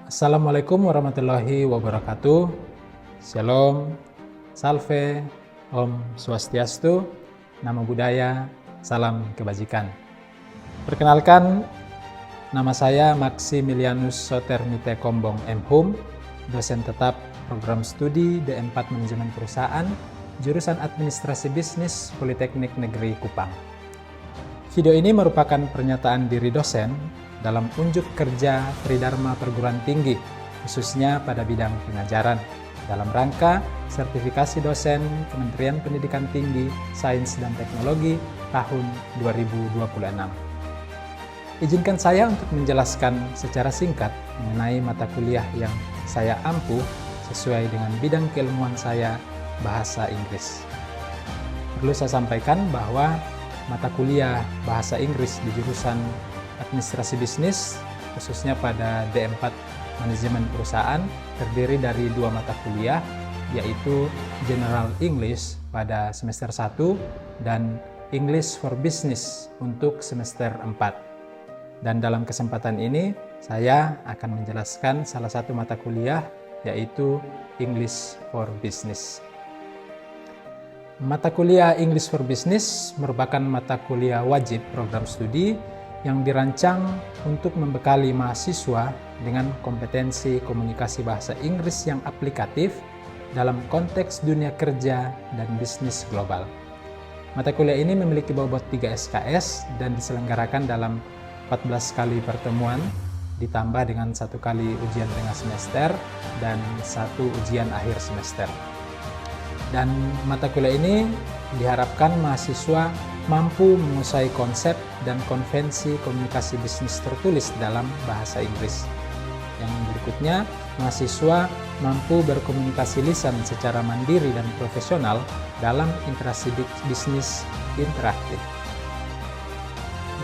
Assalamualaikum warahmatullahi wabarakatuh. Shalom, salve, Om Swastiastu, Namo Buddhaya, salam kebajikan. Perkenalkan, nama saya Maximilianus Soternite Kombong M.Hum, dosen tetap program studi D4 Manajemen Perusahaan, jurusan Administrasi Bisnis Politeknik Negeri Kupang. Video ini merupakan pernyataan diri dosen dalam unjuk kerja Tridharma Perguruan Tinggi, khususnya pada bidang pengajaran, dalam rangka sertifikasi dosen Kementerian Pendidikan Tinggi, Sains dan Teknologi tahun 2026. Izinkan saya untuk menjelaskan secara singkat mengenai mata kuliah yang saya ampuh sesuai dengan bidang keilmuan saya, bahasa Inggris. Perlu saya sampaikan bahwa mata kuliah bahasa Inggris di jurusan Administrasi Bisnis, khususnya pada D4 Manajemen Perusahaan, terdiri dari dua mata kuliah, yaitu General English pada semester 1 dan English for Business untuk semester 4. Dan dalam kesempatan ini, saya akan menjelaskan salah satu mata kuliah, yaitu English for Business. Mata kuliah English for Business merupakan mata kuliah wajib program studi yang dirancang untuk membekali mahasiswa dengan kompetensi komunikasi bahasa Inggris yang aplikatif dalam konteks dunia kerja dan bisnis global. Mata kuliah ini memiliki bobot 3 SKS dan diselenggarakan dalam 14 kali pertemuan, ditambah dengan 1 kali ujian tengah semester dan 1 ujian akhir semester. Dan mata kuliah ini diharapkan mahasiswa mampu menguasai konsep dan konvensi komunikasi bisnis tertulis dalam bahasa Inggris. Yang berikutnya, mahasiswa mampu berkomunikasi lisan secara mandiri dan profesional dalam interaksi bisnis interaktif.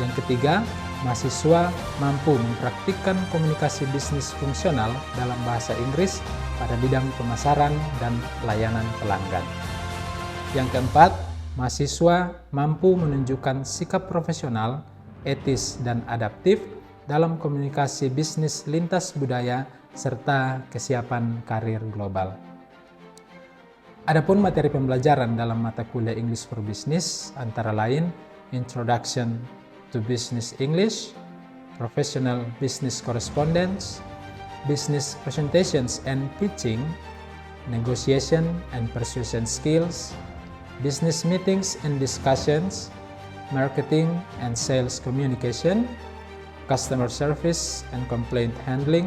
Yang ketiga, mahasiswa mampu mempraktikkan komunikasi bisnis fungsional dalam bahasa Inggris pada bidang pemasaran dan layanan pelanggan. Yang keempat, mahasiswa mampu menunjukkan sikap profesional, etis, dan adaptif dalam komunikasi bisnis lintas budaya serta kesiapan karir global. Adapun materi pembelajaran dalam mata kuliah English for Business antara lain Introduction to Business English, Professional Business Correspondence, Business Presentations and Pitching, Negotiation and Persuasion Skills, Business Meetings and Discussions, Marketing and Sales Communication, Customer Service and Complaint Handling,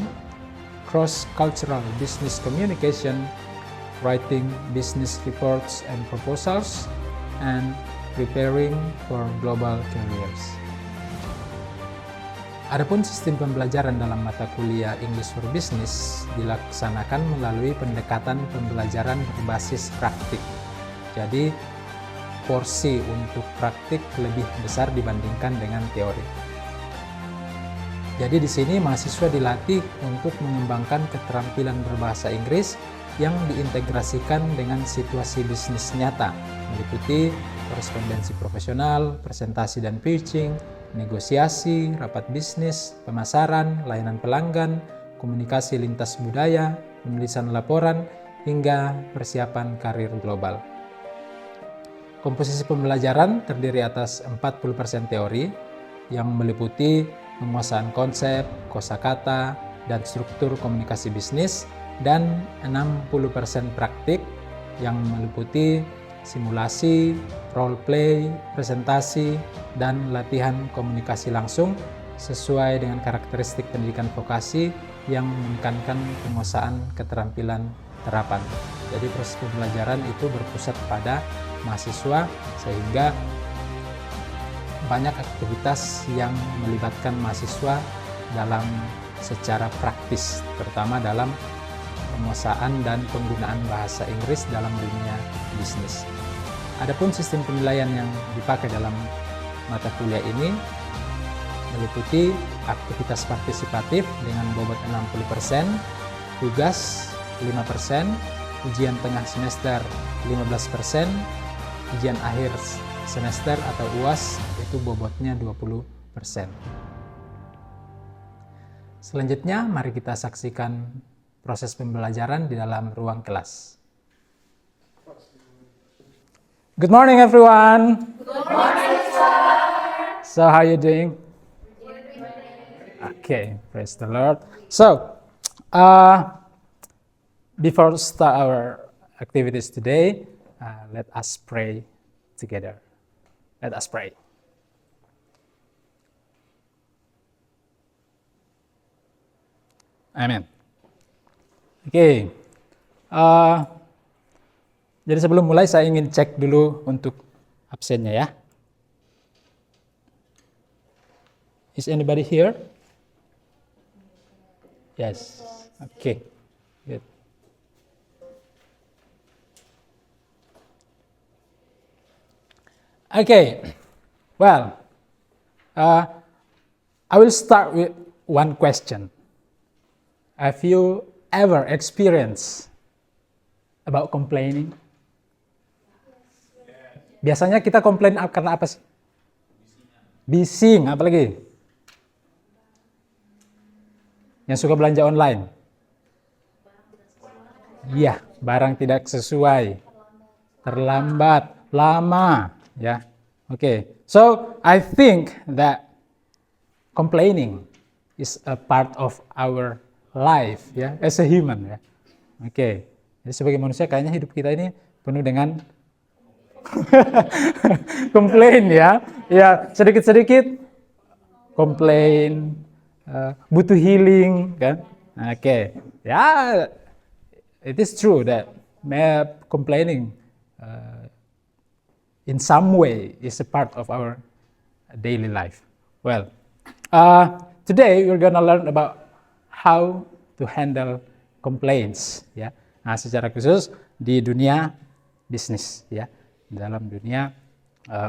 Cross-Cultural Business Communication, Writing Business Reports and Proposals, and Preparing for Global Careers. Adapun sistem pembelajaran dalam mata kuliah English for Business dilaksanakan melalui pendekatan pembelajaran berbasis praktik. Jadi, porsi untuk praktik lebih besar dibandingkan dengan teori. Jadi di sini mahasiswa dilatih untuk mengembangkan keterampilan berbahasa Inggris yang diintegrasikan dengan situasi bisnis nyata, meliputi korespondensi profesional, presentasi dan pitching, negosiasi, rapat bisnis, pemasaran, layanan pelanggan, komunikasi lintas budaya, penulisan laporan, hingga persiapan karir global. Komposisi pembelajaran terdiri atas 40% teori yang meliputi penguasaan konsep, kosakata, dan struktur komunikasi bisnis, dan 60% praktik yang meliputi simulasi, role play, presentasi, dan latihan komunikasi langsung sesuai dengan karakteristik pendidikan vokasi yang menekankan penguasaan keterampilan terapan. Jadi proses pembelajaran itu berpusat pada mahasiswa sehingga banyak aktivitas yang melibatkan mahasiswa dalam secara praktis, terutama dalam penguasaan dan penggunaan bahasa Inggris dalam dunia bisnis. Adapun sistem penilaian yang dipakai dalam mata kuliah ini meliputi aktivitas partisipatif dengan bobot 60%, tugas 5%, ujian tengah semester 15%, ujian akhir semester atau UAS itu bobotnya 20%. Selanjutnya, mari kita saksikan proses pembelajaran di dalam ruang kelas. Good morning, everyone. Good morning, sir. So, how are you doing? Okay, praise the Lord. So, before we start our activities today, let us pray together. Let us pray. Amin. Oke. Jadi sebelum mulai saya ingin cek dulu untuk absennya ya. Is anybody here? Yes. Okay. Good. Okay. Well, I will start with one question. Have you ever experienced about complaining? Biasanya kita komplain karena apa sih? Bising, apalagi? Yang suka belanja online? Iya, barang tidak sesuai, terlambat, lama, ya. Okay, so I think that complaining is a part of our life, ya, as a human, ya. Oke, jadi sebagai manusia kayaknya hidup kita ini penuh dengan komplain, ya. Ya, sedikit-sedikit komplain, butuh healing, kan? Oke, ya, it is true that complaining in some way is a part of our daily life. Well, today we're gonna learn about how to handle complaints, ya. Nah, secara khusus di dunia bisnis, ya, dalam dunia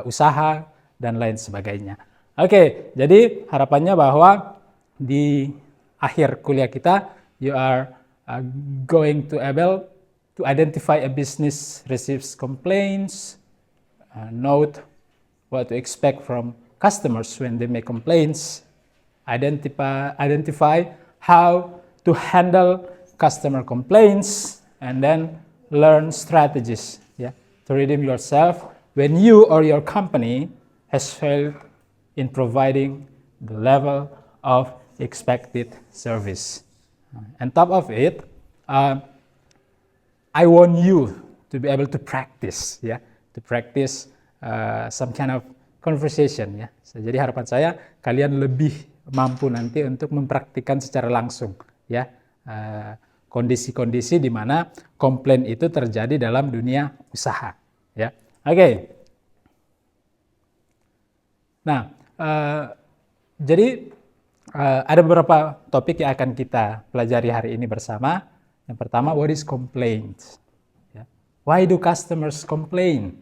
usaha dan lain sebagainya. Oke, jadi harapannya bahwa di akhir kuliah kita you are going to able to identify a business receives complaints, note what to expect from customers when they make complaints, identify how to handle customer complaints, and then learn strategies, yeah, to redeem yourself when you or your company has failed in providing the level of expected service. On top of it, I want you to be able to practice, yeah, to practice some kind of conversation, ya. Jadi harapan saya kalian lebih mampu nanti untuk mempraktikkan secara langsung, ya, kondisi-kondisi di mana komplain itu terjadi dalam dunia usaha, ya. Oke. Nah, jadi ada beberapa topik yang akan kita pelajari hari ini bersama. Yang pertama, what is complaint? Ya. Why do customers complain?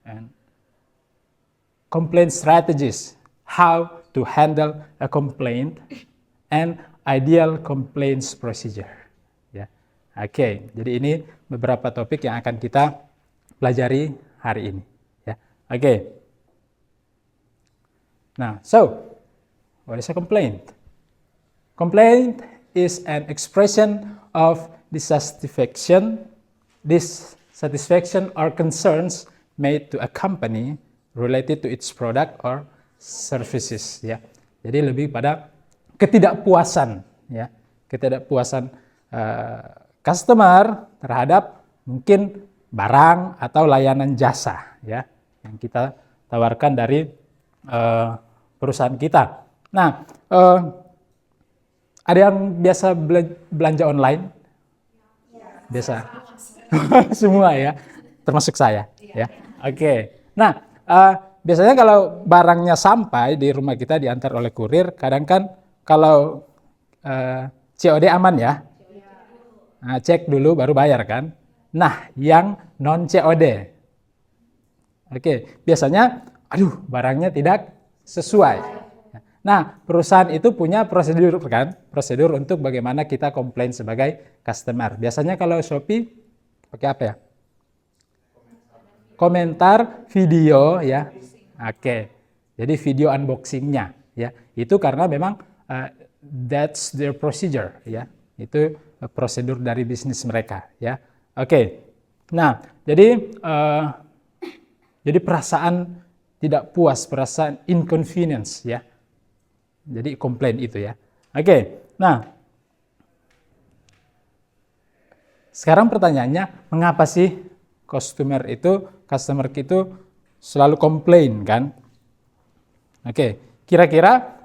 And complaint strategies, how to handle a complaint, and ideal complaints procedure. Ya. Oke, jadi ini beberapa topik yang akan kita pelajari hari ini. Ya. Oke. Nah, so what is a complaint? Complaint is an expression of dissatisfaction or concerns made to a company related to its product or services, ya. Jadi lebih pada ketidakpuasan, ya, ketidakpuasan customer terhadap mungkin barang atau layanan jasa, ya, yang kita tawarkan dari perusahaan kita. Nah, ada yang biasa belanja online? Biasa, semua, ya, termasuk saya, ya. Oke. Nah, biasanya kalau barangnya sampai di rumah kita diantar oleh kurir, kadang kan kalau COD aman, ya. Nah, cek dulu baru bayar, kan. Nah, yang non COD, oke, biasanya, aduh, barangnya tidak sesuai. Nah, perusahaan itu punya prosedur, kan? Prosedur untuk bagaimana kita komplain sebagai customer. Biasanya kalau Shopee pakai apa, ya? Komentar video, ya. Oke. Jadi video unboxingnya, ya. Itu karena memang that's their procedure, ya. Itu prosedur dari bisnis mereka, ya. Oke. Nah, jadi perasaan tidak puas, perasaan inconvenience, ya. Jadi komplain itu, ya. Oke. Nah, sekarang pertanyaannya, mengapa sih customer itu selalu komplain, kan? Oke, kira-kira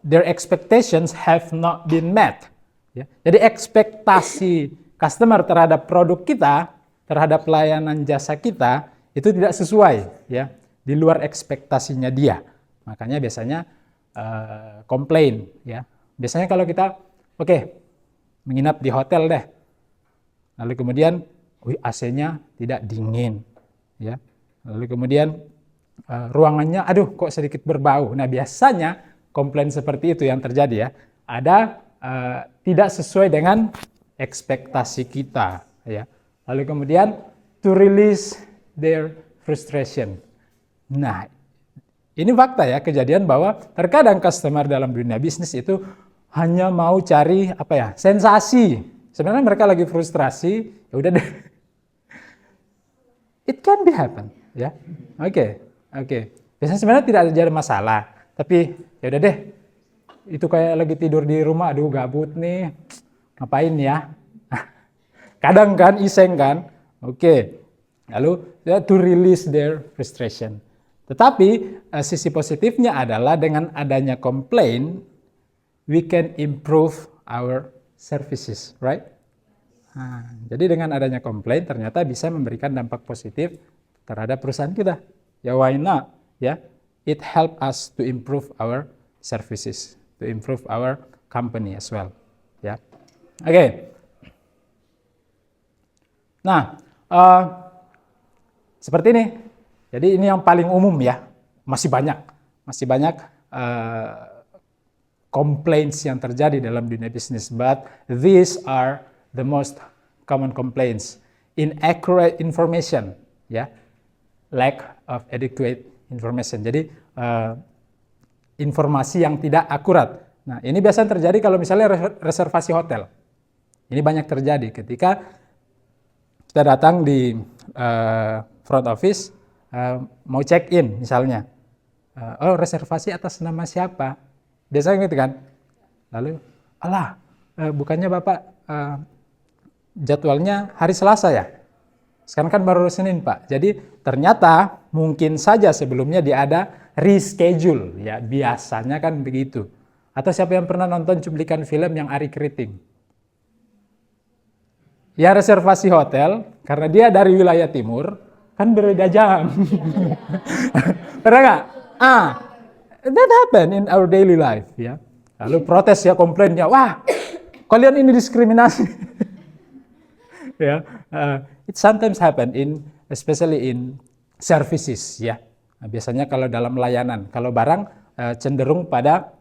their expectations have not been met. Ya. Jadi ekspektasi customer terhadap produk kita, terhadap layanan jasa kita, itu tidak sesuai, ya, di luar ekspektasinya dia. Makanya biasanya komplain, ya. Biasanya kalau kita, menginap di hotel deh, lalu kemudian, AC-nya tidak dingin, ya. Lalu kemudian ruangannya, kok sedikit berbau. Nah, biasanya komplain seperti itu yang terjadi, ya. Ada tidak sesuai dengan ekspektasi kita, ya. Lalu kemudian to release their frustration. Nah, ini fakta, ya, kejadian bahwa terkadang customer dalam dunia bisnis itu hanya mau cari sensasi. Sebenarnya mereka lagi frustrasi, ya udah deh. It can be happen, ya. Oke. Biasanya sebenarnya tidak ada masalah, tapi ya udah deh. Itu kayak lagi tidur di rumah, gabut nih, ngapain ya? Kadang kan, iseng kan? Oke. Lalu, to release their frustration. Tetapi, sisi positifnya adalah dengan adanya komplain, we can improve our services, right? Nah, jadi dengan adanya komplain, ternyata bisa memberikan dampak positif terhadap perusahaan kita. Ya, why not? Ya, it help us to improve our services, to improve our company as well. Ya, oke. Nah, seperti ini. Jadi ini yang paling umum, ya. Masih banyak complaints yang terjadi dalam dunia bisnis. But these are the most common complaints. Inaccurate information, ya. Lack of adequate information. Jadi informasi yang tidak akurat. Nah, ini biasanya terjadi kalau misalnya reservasi hotel. Ini banyak terjadi ketika kita datang di front office, mau check in misalnya. Reservasi atas nama siapa? Biasanya gitu kan. Lalu, bukannya Bapak jadwalnya hari Selasa ya? Sekarang kan baru Senin, Pak. Jadi ternyata mungkin saja sebelumnya dia ada reschedule, ya, biasanya kan begitu. Atau siapa yang pernah nonton cuplikan film yang Ari Keriting? Ya, reservasi hotel karena dia dari wilayah timur kan berbeda jam. Pernah nggak? That happen in our daily life, ya. Lalu protes, ya, komplainnya, wah, kalian ini diskriminasi. Ya, it sometimes happen especially in services, ya. Nah, biasanya kalau dalam layanan, kalau barang cenderung pada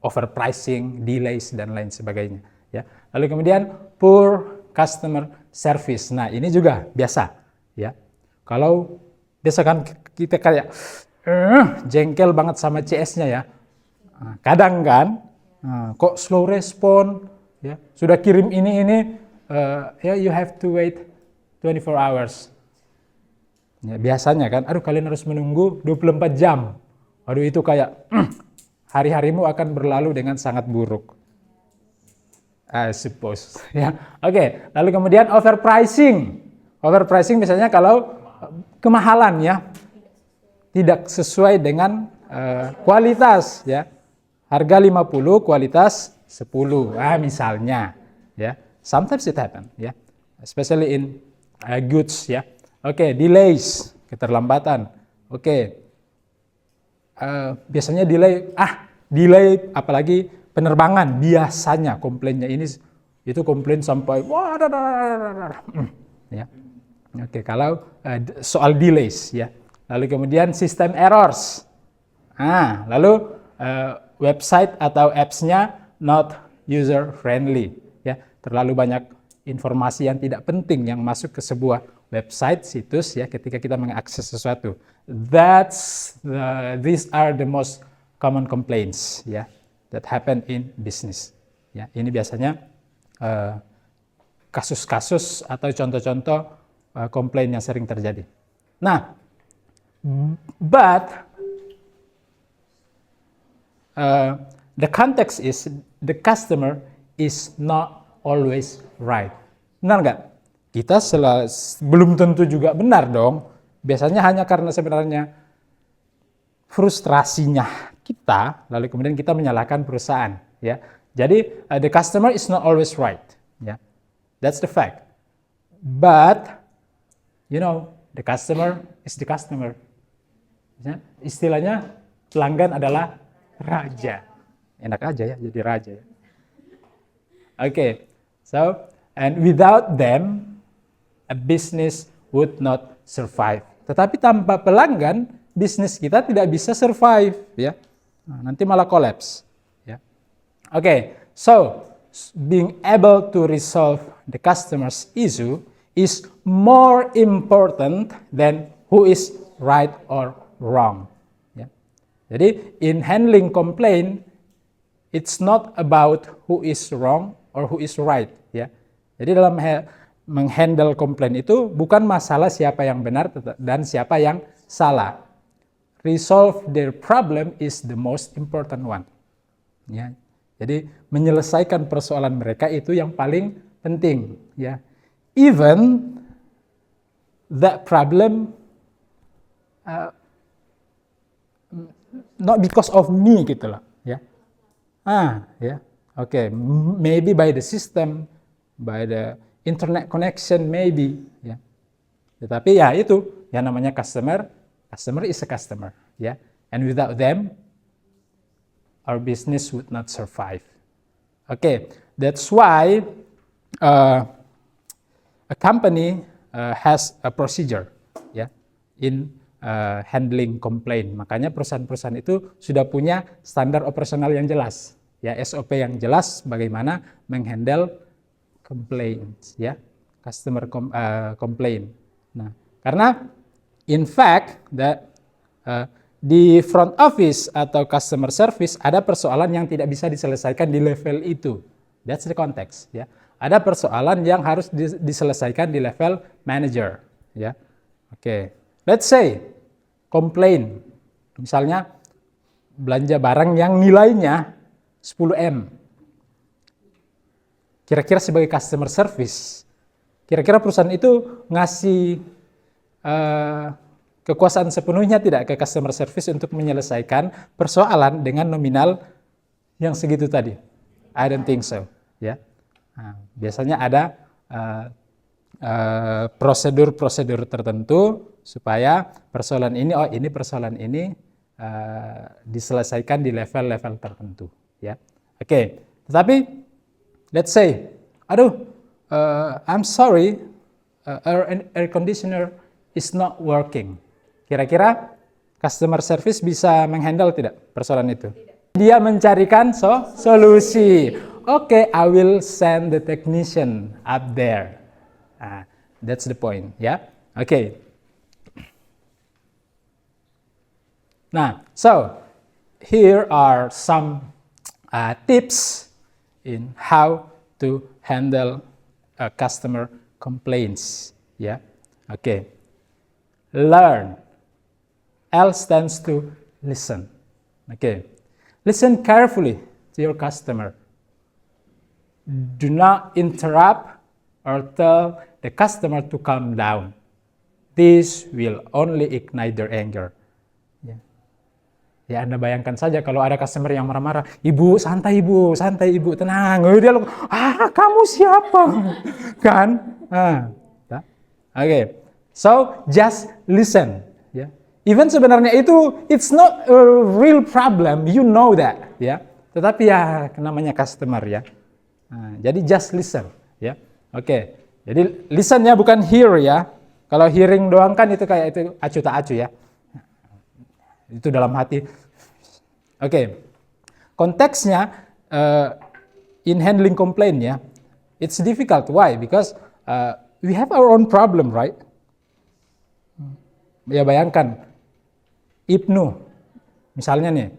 overpricing, delays dan lain sebagainya, ya. Lalu kemudian poor customer service. Nah, ini juga biasa, ya. Kalau biasa kan kita kayak jengkel banget sama CS-nya, ya. Kadang kan kok slow respon, ya. Sudah kirim ini you have to wait 24 hours. Ya, biasanya kan, kalian harus menunggu 24 jam. Itu kayak hari-harimu akan berlalu dengan sangat buruk. I suppose. Ya. Oke, lalu kemudian overpricing. Overpricing misalnya kalau kemahalan, ya. Tidak sesuai dengan kualitas, ya. Harga 50, kualitas 10. Misalnya, ya. Sometimes it happen, ya. Especially in goods, ya. Oke, delays, keterlambatan. Oke. Biasanya delay apalagi penerbangan, biasanya komplainnya itu komplain sampai ya. Oke, kalau soal delays, ya. Lalu kemudian system errors. Lalu website atau apps-nya not user friendly, ya. Terlalu banyak informasi yang tidak penting yang masuk ke sebuah website, situs, ya, ketika kita mengakses sesuatu. These are the most common complaints, ya. that happen in business. Ya, ini biasanya kasus-kasus atau contoh-contoh komplain yang sering terjadi. Nah, but the context is the customer is not always right. Benar nggak? Kita belum tentu juga benar dong. Biasanya hanya karena sebenarnya frustrasinya kita, lalu kemudian kita menyalahkan perusahaan. Ya, jadi the customer is not always right. Ya, that's the fact. But you know, the customer is the customer. Ya, istilahnya pelanggan adalah raja. Enak aja ya jadi raja ya. Okay, so and without them, a business would not survive. Tetapi tanpa pelanggan, bisnis kita tidak bisa survive, ya. Nah, nanti malah collapse, ya. Okay, so being able to resolve the customer's issue is more important than who is right or wrong. Ya. Jadi in handling complaint, it's not about who is wrong or who is right, ya. Jadi dalam menghandle komplain itu bukan masalah siapa yang benar dan siapa yang salah. Resolve their problem is the most important one. Ya. Jadi menyelesaikan persoalan mereka itu yang paling penting, ya. Even that problem not because of me gitu loh, ya. Ya. Okay, maybe by the system, by the internet connection, maybe, ya. Tetapi ya itu yang namanya customer is a customer, ya. And without them, our business would not survive. Okay, that's why a company has a procedure, ya, in handling complaint. Makanya perusahaan-perusahaan itu sudah punya standar operasional yang jelas. Ya, SOP yang jelas bagaimana menghandle complaints, ya, customer complaint. Nah, karena in fact di front office atau customer service ada persoalan yang tidak bisa diselesaikan di level itu. That's the context, ya. Ada persoalan yang harus diselesaikan di level manager, ya. Oke. Let's say complaint, misalnya belanja barang yang nilainya 10M. Kira-kira sebagai customer service, kira-kira perusahaan itu ngasih kekuasaan sepenuhnya tidak ke customer service untuk menyelesaikan persoalan dengan nominal yang segitu tadi? I don't think so, ya. Nah, biasanya ada prosedur-prosedur tertentu supaya persoalan ini diselesaikan di level-level tertentu, ya. Oke. Tetapi let's say, I'm sorry, our air conditioner is not working. Kira-kira customer service bisa menghandle tidak persoalan itu? Tidak. Dia mencarikan solusi. Oke, I will send the technician up there. That's the point, ya. Oke. Nah, so here are some tips in how to handle customer complaints, ya. Oke. Learn. L stands to listen. Okay. Listen carefully to your customer. Do not interrupt or tell the customer to calm down. This will only ignite their anger. Ya, Anda bayangkan saja kalau ada customer yang marah-marah, "Ibu, santai ibu, tenang." Dia kamu siapa? Kan? Okay. So just listen, ya. Even sebenarnya it's not a real problem, you know that, ya. Tetapi ya namanya customer, ya. Jadi just listen, ya. Oke. Jadi listennya bukan hear, ya. Kalau hearing doang kan itu kayak itu acu tak acu, ya. Itu dalam hati. Oke. Konteksnya in handling complaint, ya. It's difficult. Why? Because we have our own problem, right? Ya bayangkan, Ibnu, misalnya nih,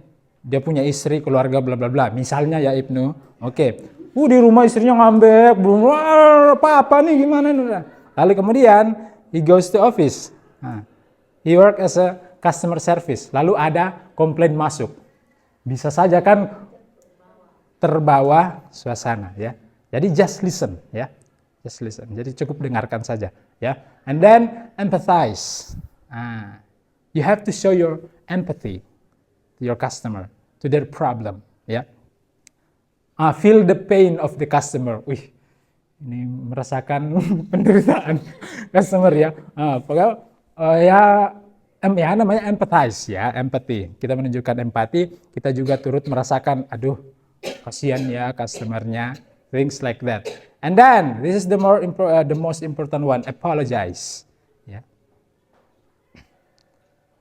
dia punya istri, keluarga, bla bla bla. Misalnya ya Ibnu, oke. Di rumah istrinya ngambek, belum apa nih gimana nih. Lalu kemudian he goes to office. He work as a customer service. Lalu ada komplain masuk. Bisa saja kan terbawa suasana ya. Jadi just listen ya. Just listen. Jadi cukup dengarkan saja ya. And then empathize. You have to show your empathy to your customer, to their problem ya. Feel the pain of the customer. Wih, ini merasakan penderitaan customer ya. Ya namanya empathize ya, empathy. Kita menunjukkan empati, kita juga turut merasakan, aduh, kasihan ya customernya, things like that. And then this is the most important one, apologize. Ya.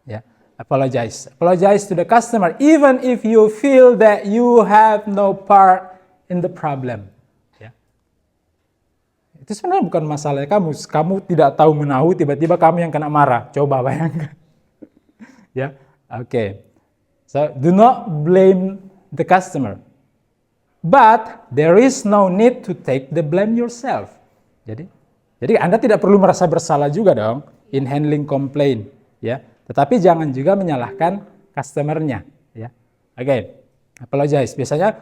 Ya. Apologize. Apologize to the customer even if you feel that you have no part in the problem. Ya. Itu sebenarnya bukan masalahnya kamu. Kamu tidak tahu menahu, tiba-tiba kamu yang kena marah. Coba bayangkan. Ya, oke. So do not blame the customer. But there is no need to take the blame yourself. Jadi Anda tidak perlu merasa bersalah juga dong in handling complaint. Ya. Tetapi jangan juga menyalahkan customernya, ya. Oke, apologize. Biasanya,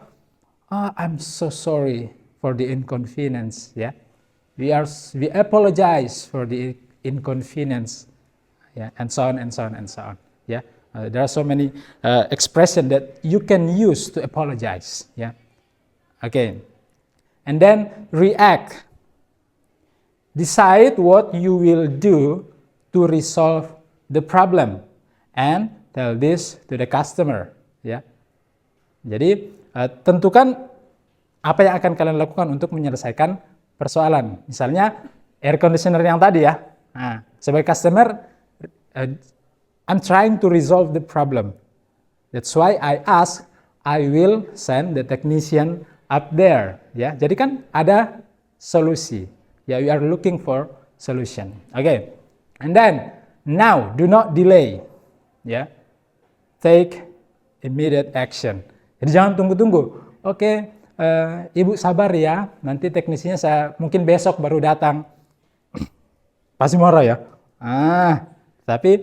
I'm so sorry for the inconvenience, ya. We apologize for the inconvenience, ya, and so on and so on and so on, ya. There are so many expression that you can use to apologize, ya. Okay, and then react. Decide what you will do to resolve the problem and tell this to the customer, ya. Jadi tentukan apa yang akan kalian lakukan untuk menyelesaikan persoalan. Misalnya air conditioner yang tadi ya. Sebagai customer, I'm trying to resolve the problem. That's why I will send the technician up there, ya. Jadi kan ada solusi. Ya, we are looking for solution. Okay. And then now, do not delay, ya. Take immediate action. Jadi jangan tunggu-tunggu. Oke, Ibu sabar ya. Nanti teknisinya mungkin besok baru datang. Pasti marah ya. Tapi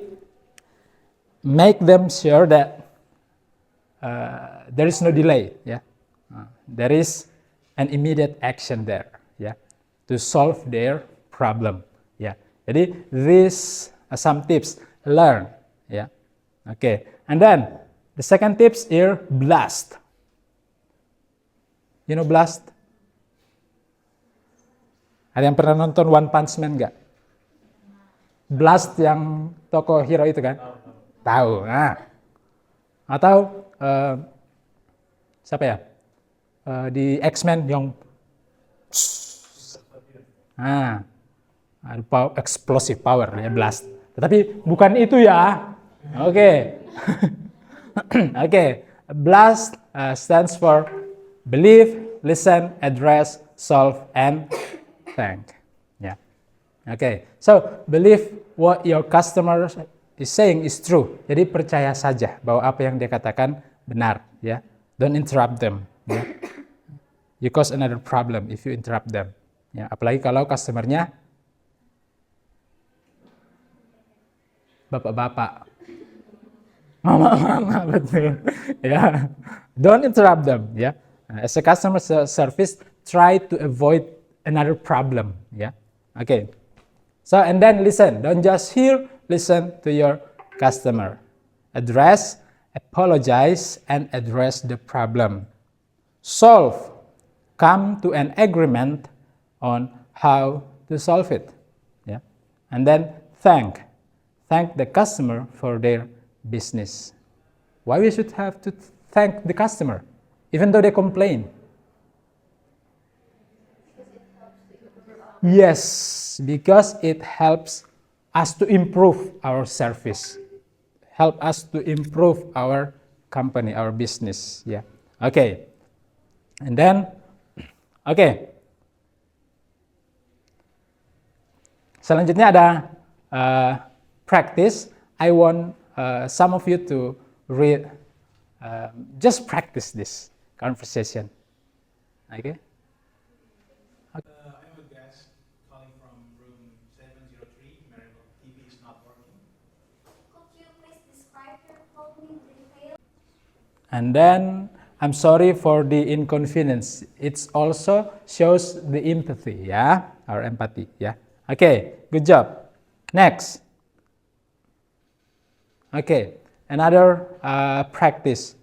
make them sure that there is no delay, ya. There is an immediate action there, ya, to solve their problem, ya. Jadi some tips, learn, ya. Okay, and then the second tips here, blast. You know blast? Ada yang pernah nonton One Punch Man nggak? Blast yang tokoh hero itu kan? Tahu. Atau siapa ya? Di X-Men yang explosive power ya, blast. Tetapi bukan itu ya. Oke. Oke. Blast stands for believe, listen, address, solve, and thank. Ya. Oke. So believe what your customer is saying is true. Jadi percaya saja bahwa apa yang dia katakan benar. Ya. Don't interrupt them. Ya. You cause another problem if you interrupt them. Ya. Apalagi kalau customernya bapak-bapak, mama-mama, betul. Ya, don't interrupt them. Ya, as a customer service, try to avoid another problem. Ya, okay. So and then listen. Don't just hear. Listen to your customer. Address, apologize, and address the problem. Solve. Come to an agreement on how to solve it. Yeah, and then thank the customer for their business. Why we should have to thank the customer, even though they complain? Yes, because it helps us to improve our service, help us to improve our company, our business. Yeah. Okay. And then, okay. Selanjutnya ada practice. I want some of you to read just practice this conversation. Okay? I'm a guest calling from room 703. Maribel, TV is not working. Could you please describe your phone in detail? And then, I'm sorry for the inconvenience. It also shows the empathy, yeah, or empathy, yeah. Okay, good job. Next. Okay, another practice.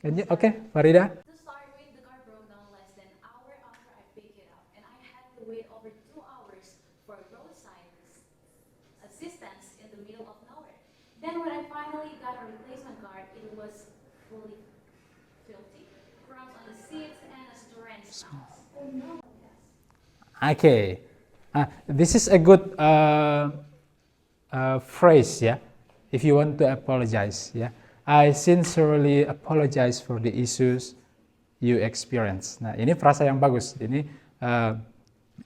Can you? Okay, Farida. To start with, the car broke down less than an hour after I picked it up, and I had to wait over 2 hours for roadside assistance in the middle of nowhere. Then when I finally got a replacement car, it was fully filthy, crumbs on the seats, and a strange smell. Oh no! Okay, this is a good phrase, yeah. If you want to apologize, yeah. I sincerely apologize for the issues you experience. Nah, ini frasa yang bagus. Ini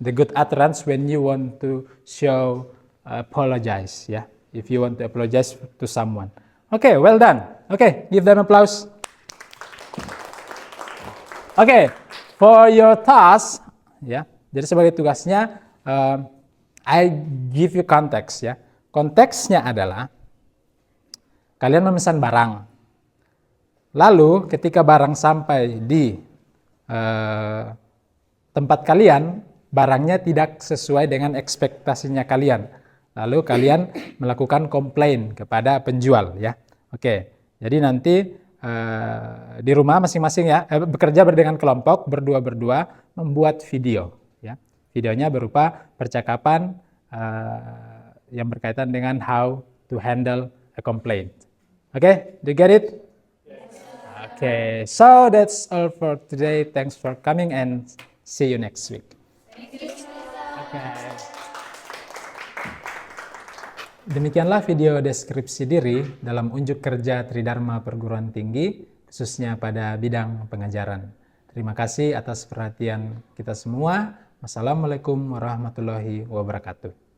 the good utterance when you want to show apologize, yeah. If you want to apologize to someone. Okay, well done. Okay, give them applause. Okay, for your task, ya. Jadi sebagai tugasnya, I give you context, ya. Konteksnya adalah kalian memesan barang. Lalu ketika barang sampai di tempat kalian, barangnya tidak sesuai dengan ekspektasinya kalian. Lalu kalian melakukan komplain kepada penjual, ya. Oke. Jadi nanti di rumah masing-masing, ya, bekerja dengan kelompok berdua-berdua membuat video, ya. Videonya berupa percakapan yang berkaitan dengan how to handle a complaint. Okay, do you get it? Yes. Okay, so that's all for today. Thanks for coming and see you next week. Thank you. Okay. Demikianlah video deskripsi diri dalam unjuk kerja Tridharma Perguruan Tinggi, khususnya pada bidang pengajaran. Terima kasih atas perhatian kita semua. Wassalamualaikum warahmatullahi wabarakatuh.